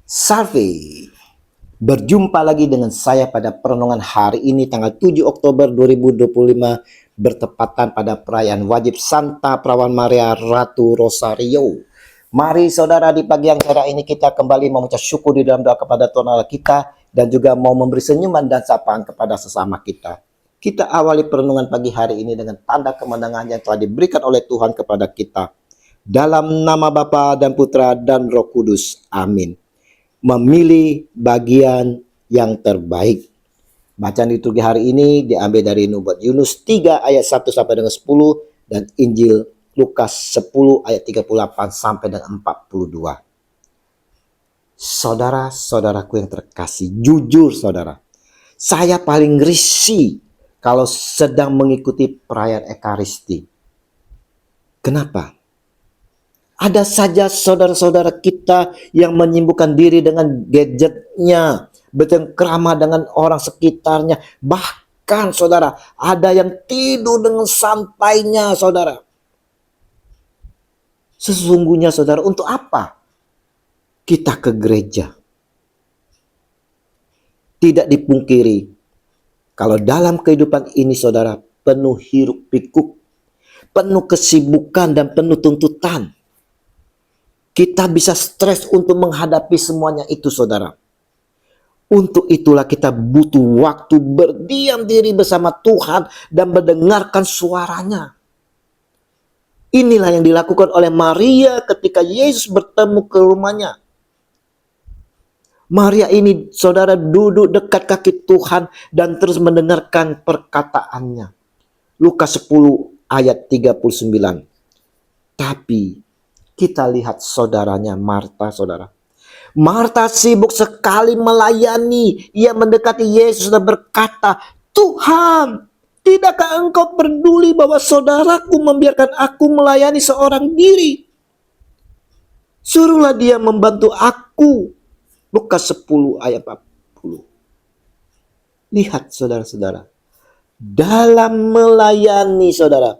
Salve, berjumpa lagi dengan saya pada perenungan hari ini tanggal 7 Oktober 2025 bertepatan pada perayaan wajib Santa Perawan Maria Ratu Rosario. Mari saudara, di pagi yang cerah ini kita kembali mengucap syukur di dalam doa kepada Tuhan Allah kita dan juga mau memberi senyuman dan sapaan kepada sesama kita. Kita awali perenungan pagi hari ini dengan tanda kemenangan yang telah diberikan oleh Tuhan kepada kita. Dalam nama Bapa dan Putra dan Roh Kudus. Amin. Memilih bagian yang terbaik. Bacaan liturgi hari ini diambil dari Nubuat Yunus 3 ayat 1 sampai dengan 10 dan Injil Lukas 10 ayat 38 sampai dengan 42. Saudara-saudaraku yang terkasih, jujur saudara, saya paling risih kalau sedang mengikuti perayaan Ekaristi. Kenapa? Ada saja saudara-saudara kita yang menyibukkan diri dengan gadgetnya, bercengkrama dengan orang sekitarnya. Bahkan saudara, ada yang tidur dengan santainya saudara. Sesungguhnya saudara, untuk apa kita ke gereja? Tidak dipungkiri, kalau dalam kehidupan ini saudara, penuh hiruk pikuk, penuh kesibukan dan penuh tuntutan. Kita bisa stres untuk menghadapi semuanya itu saudara. Untuk itulah kita butuh waktu berdiam diri bersama Tuhan dan mendengarkan suaranya. Inilah yang dilakukan oleh Maria ketika Yesus bertemu ke rumahnya. Maria ini saudara duduk dekat kaki Tuhan dan terus mendengarkan perkataannya. Lukas 10 ayat 39. Tapi kita lihat saudaranya Marta, saudara. Marta sibuk sekali melayani. Ia mendekati Yesus dan berkata, "Tuhan, tidakkah engkau peduli bahwa saudaraku membiarkan aku melayani seorang diri? Suruhlah dia membantu aku." Lukas 10 ayat 40. Lihat saudara-saudara. Dalam melayani saudara,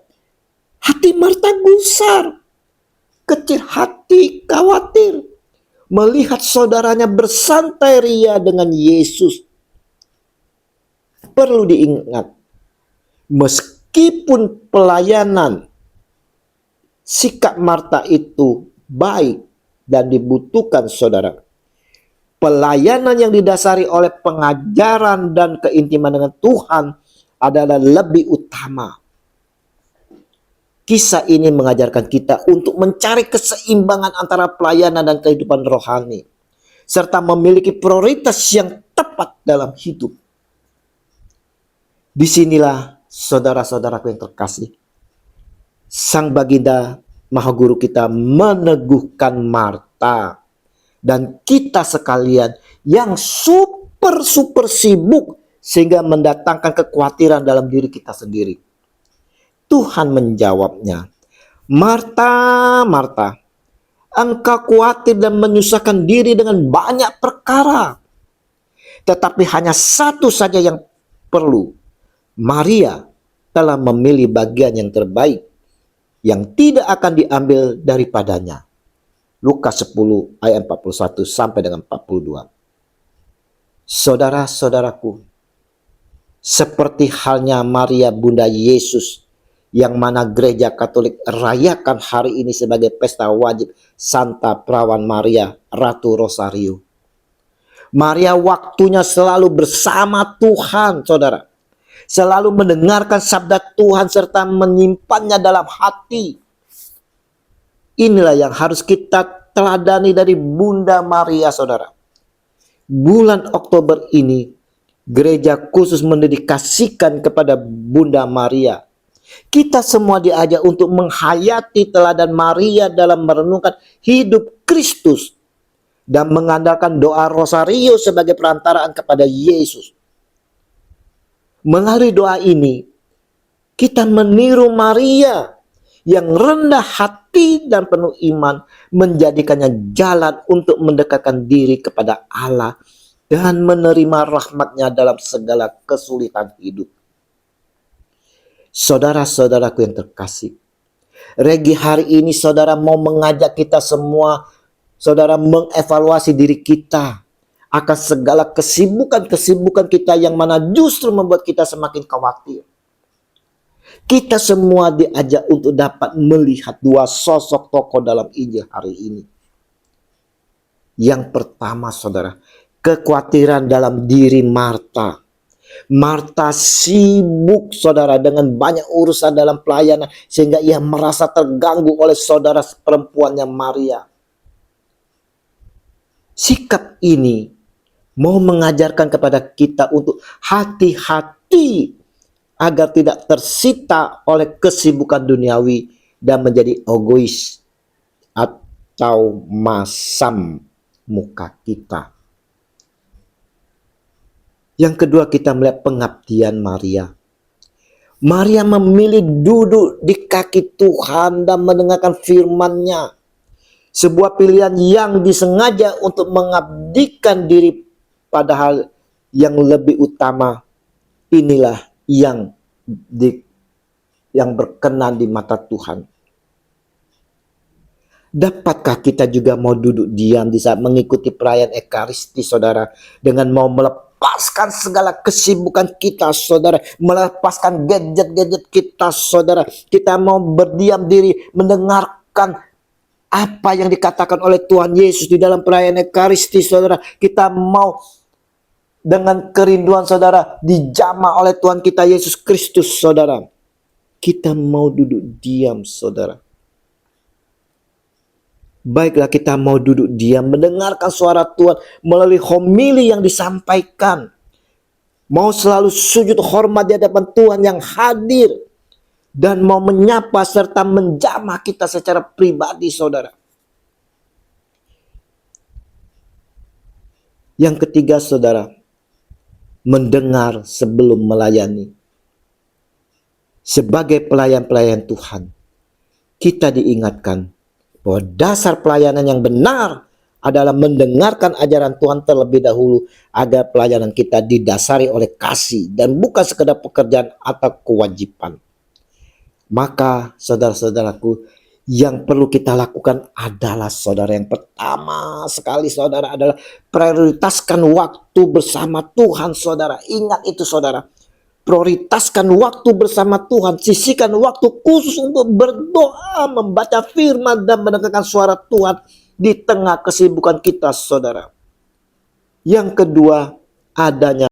hati Marta gusar. Kecil hati, khawatir melihat saudaranya bersantai ria dengan Yesus. Perlu diingat, meskipun pelayanan sikap Marta itu baik dan dibutuhkan saudara, pelayanan yang didasari oleh pengajaran dan keintiman dengan Tuhan adalah lebih utama. Kisah ini mengajarkan kita untuk mencari keseimbangan antara pelayanan dan kehidupan rohani, serta memiliki prioritas yang tepat dalam hidup. Disinilah saudara-saudaraku yang terkasih, Sang Baginda Maha Guru kita meneguhkan Marta dan kita sekalian yang super sibuk sehingga mendatangkan kekhawatiran dalam diri kita sendiri. Tuhan menjawabnya, "Marta, Marta, engkau khawatir dan menyusahkan diri dengan banyak perkara. Tetapi hanya satu saja yang perlu. Maria telah memilih bagian yang terbaik, yang tidak akan diambil daripadanya." Lukas 10 ayat 41 sampai dengan 42. Saudara-saudaraku, seperti halnya Maria Bunda Yesus, yang mana gereja Katolik rayakan hari ini sebagai pesta wajib Santa Perawan Maria Ratu Rosario. Maria waktunya selalu bersama Tuhan, saudara. Selalu mendengarkan sabda Tuhan serta menyimpannya dalam hati. Inilah yang harus kita teladani dari Bunda Maria, saudara. Bulan Oktober ini, gereja khusus mendedikasikan kepada Bunda Maria. Kita semua diajak untuk menghayati teladan Maria dalam merenungkan hidup Kristus dan mengandalkan doa Rosario sebagai perantaraan kepada Yesus. Melalui doa ini, kita meniru Maria yang rendah hati dan penuh iman, menjadikannya jalan untuk mendekatkan diri kepada Allah dan menerima rahmat-Nya dalam segala kesulitan hidup. Saudara-saudaraku yang terkasih, Regi hari ini saudara mau mengajak kita semua saudara, mengevaluasi diri kita akan segala kesibukan-kesibukan kita yang mana justru membuat kita semakin khawatir. Kita semua diajak untuk dapat melihat dua sosok tokoh dalam Injil hari ini. Yang pertama, saudara, kekhawatiran dalam diri Marta. Marta sibuk, saudara, dengan banyak urusan dalam pelayanan sehingga ia merasa terganggu oleh saudara perempuannya Maria. Sikap ini mau mengajarkan kepada kita untuk hati-hati agar tidak tersita oleh kesibukan duniawi dan menjadi egois atau masam muka kita. Yang kedua, kita melihat pengabdian Maria. Maria memilih duduk di kaki Tuhan dan mendengarkan firman-Nya. Sebuah pilihan yang disengaja untuk mengabdikan diri, padahal yang lebih utama inilah yang berkenan di mata Tuhan. Dapatkah kita juga mau duduk diam di saat mengikuti perayaan Ekaristi, saudara, dengan mau melepaskan segala kesibukan kita, saudara, melepaskan gadget-gadget kita, saudara. Kita mau berdiam diri mendengarkan apa yang dikatakan oleh Tuhan Yesus di dalam perayaan Ekaristi, saudara. Kita mau dengan kerinduan, saudara, dijamah oleh Tuhan kita Yesus Kristus, saudara. Kita mau duduk diam, saudara. Baiklah, kita mau duduk diam mendengarkan suara Tuhan melalui homili yang disampaikan. Mau selalu sujud hormat di hadapan Tuhan yang hadir dan mau menyapa serta menjamah kita secara pribadi, saudara. Yang ketiga, saudara, mendengar sebelum melayani. Sebagai pelayan-pelayan Tuhan, kita diingatkan bahwa dasar pelayanan yang benar adalah mendengarkan ajaran Tuhan terlebih dahulu agar pelayanan kita didasari oleh kasih dan bukan sekedar pekerjaan atau kewajiban. Maka saudara-saudaraku, yang perlu kita lakukan adalah, saudara, yang pertama sekali, saudara, adalah prioritaskan waktu bersama Tuhan, saudara. Ingat itu, saudara. Prioritaskan waktu bersama Tuhan. Sisihkan waktu khusus untuk berdoa, membaca firman, dan mendengarkan suara Tuhan di tengah kesibukan kita, saudara. Yang kedua, adanya